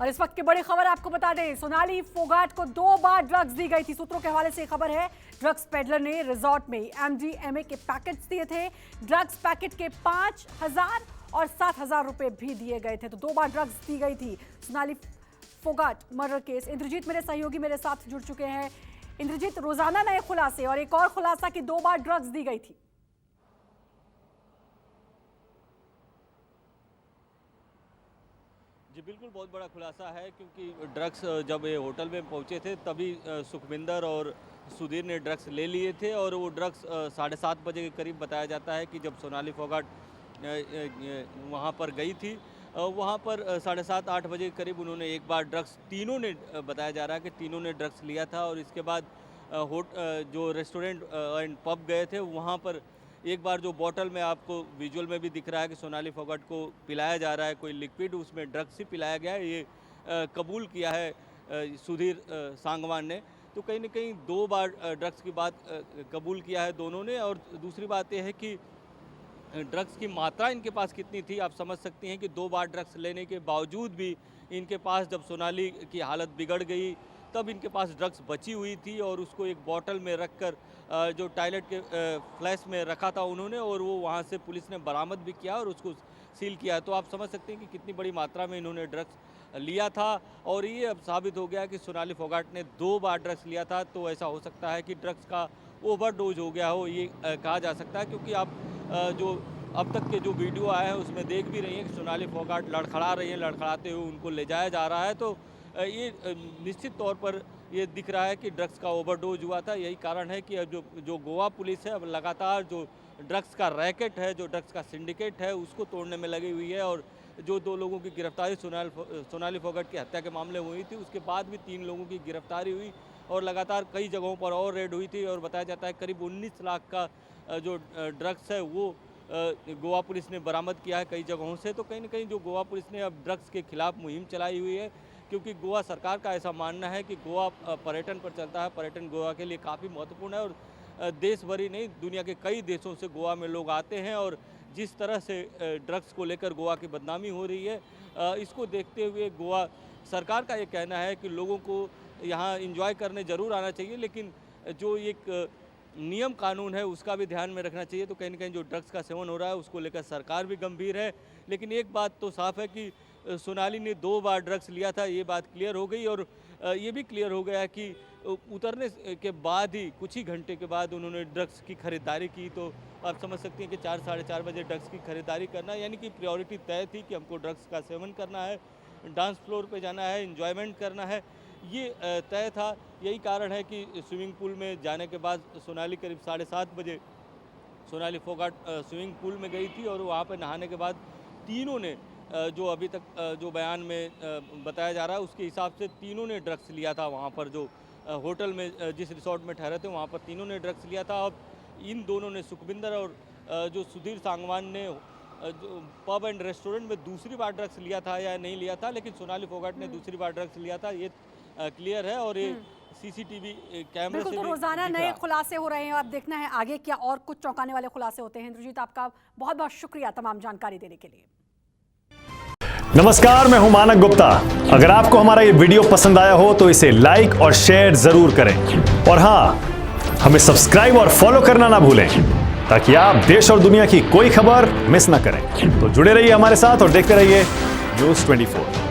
और इस वक्त की बड़ी खबर आपको बता दें, सोनाली फोगाट को 2 बार ड्रग्स दी गई थी। सूत्रों के हवाले से खबर है, ड्रग्स पेडलर ने रिजॉर्ट में एमडीएमए के पैकेट्स दिए थे। ड्रग्स पैकेट के 5,000 और 7,000 रुपए भी दिए गए थे। तो 2 बार ड्रग्स दी गई थी। Sonali Phogat murder case. इंद्रजीत मेरे सहयोगी मेरे साथ जुड़ चुके हैं। इंद्रजीत, रोजाना नए खुलासे और एक और खुलासा कि 2 बार ड्रग्स दी गई थी। जी बिल्कुल, बहुत बड़ा खुलासा है क्योंकि ड्रग्स जब ये होटल में पहुंचे थे तभी सुखविंदर और सुधीर ने ड्रग्स ले लिए थे और वो ड्रग्स 7:30 बजे के करीब बताया जाता है कि जब सोनाली फोगाट वहां पर गई थी, वहां पर 7:30-8 बजे के करीब उन्होंने एक बार ड्रग्स, तीनों ने बताया जा रहा है कि तीनों ने ड्रग्स लिया था। और इसके बाद जो रेस्टोरेंट एंड पब गए थे वहाँ पर एक बार जो बोतल में आपको विजुअल में भी दिख रहा है कि सोनाली फोगाट को पिलाया जा रहा है कोई लिक्विड, उसमें ड्रग्स ही पिलाया गया है, ये कबूल किया है सुधीर सांगवान ने। तो कहीं ना कहीं 2 बार ड्रग्स की बात कबूल किया है दोनों ने। और दूसरी बात यह है कि ड्रग्स की मात्रा इनके पास कितनी थी, आप समझ सकती हैं कि 2 बार ड्रग्स लेने के बावजूद भी इनके पास जब सोनाली की हालत बिगड़ गई तब इनके पास ड्रग्स बची हुई थी और उसको एक बोतल में रखकर जो टॉयलेट के फ्लैश में रखा था उन्होंने, और वो वहाँ से पुलिस ने बरामद भी किया और उसको सील किया। तो आप समझ सकते हैं कि कितनी बड़ी मात्रा में इन्होंने ड्रग्स लिया था। और ये अब साबित हो गया कि सोनाली फोगाट ने 2 बार ड्रग्स लिया था। तो ऐसा हो सकता है कि ड्रग्स का ओवरडोज हो गया हो, ये कहा जा सकता है। क्योंकि आप जो अब तक के जो वीडियो आए हैं उसमें देख भी रही हैं कि सोनाली फोगाट लड़खड़ा रही हैं, लड़खड़ाते हुए उनको ले जाया जा रहा है। तो ये निश्चित तौर पर ये दिख रहा है कि ड्रग्स का ओवरडोज हुआ था। यही कारण है कि अब जो गोवा पुलिस है अब लगातार जो ड्रग्स का रैकेट है, जो ड्रग्स का सिंडिकेट है, उसको तोड़ने में लगी हुई है। और जो 2 लोगों की गिरफ्तारी सोनाली फोगाट की हत्या के मामले में हुई थी, उसके बाद भी 3 लोगों की गिरफ्तारी हुई और लगातार कई जगहों पर और रेड हुई थी। और बताया जाता है करीब 19 लाख का जो ड्रग्स है वो गोवा पुलिस ने बरामद किया है कई जगहों से। तो कहीं ना कहीं जो गोवा पुलिस ने अब ड्रग्स के खिलाफ मुहिम चलाई हुई है, क्योंकि गोवा सरकार का ऐसा मानना है कि गोवा पर्यटन पर चलता है, पर्यटन गोवा के लिए काफ़ी महत्वपूर्ण है। और देश भर ही नहीं, दुनिया के कई देशों से गोवा में लोग आते हैं। और जिस तरह से ड्रग्स को लेकर गोवा की बदनामी हो रही है, इसको देखते हुए गोवा सरकार का ये कहना है कि लोगों को यहाँ एंजॉय करने ज़रूर आना चाहिए, लेकिन जो एक नियम कानून है उसका भी ध्यान में रखना चाहिए। तो कहीं ना कहीं जो ड्रग्स का सेवन हो रहा है उसको लेकर सरकार भी गंभीर है। लेकिन एक बात तो साफ है कि सोनाली ने 2 बार ड्रग्स लिया था, ये बात क्लियर हो गई। और ये भी क्लियर हो गया कि उतरने के बाद ही कुछ ही घंटे के बाद उन्होंने ड्रग्स की खरीदारी की। तो आप समझ सकते हैं कि 4-4:30 बजे ड्रग्स की खरीदारी करना, यानी कि प्रायोरिटी तय थी कि हमको ड्रग्स का सेवन करना है, डांस फ्लोर पे जाना है, एंजॉयमेंट करना है, ये तय था। यही कारण है कि स्विमिंग पूल में जाने के बाद सोनाली करीब 7:30 बजे सोनाली फोगाट स्विमिंग पूल में गई थी। और वहाँ पर नहाने के बाद तीनों ने जो अभी तक जो बयान में बताया जा रहा है उसके हिसाब से तीनों ने ड्रग्स लिया था। वहाँ पर जो होटल में जिस रिसोर्ट में ठहरे थे वहाँ पर तीनों ने ड्रग्स लिया था। अब इन दोनों ने, सुखविंदर और जो सुधीर सांगवान ने, जो पब एंड रेस्टोरेंट में दूसरी बार ड्रग्स लिया था या नहीं लिया था, लेकिन सोनाली फोगाट ने दूसरी बार ड्रग्स लिया था, ये क्लियर है। और ये सीसीटीवी कैमरे से तो रोजाना नए खुलासे हो रहे हैं। अब देखना है आगे क्या और कुछ चौंकाने वाले खुलासे होते हैं। इंद्रजीत, आपका बहुत बहुत शुक्रिया तमाम जानकारी देने के लिए। नमस्कार, मैं हूं मानक गुप्ता। अगर आपको हमारा ये वीडियो पसंद आया हो तो इसे लाइक और शेयर जरूर करें। और हां, हमें सब्सक्राइब और फॉलो करना ना भूलें ताकि आप देश और दुनिया की कोई खबर मिस ना करें। तो जुड़े रहिए हमारे साथ और देखते रहिए न्यूज़ 24।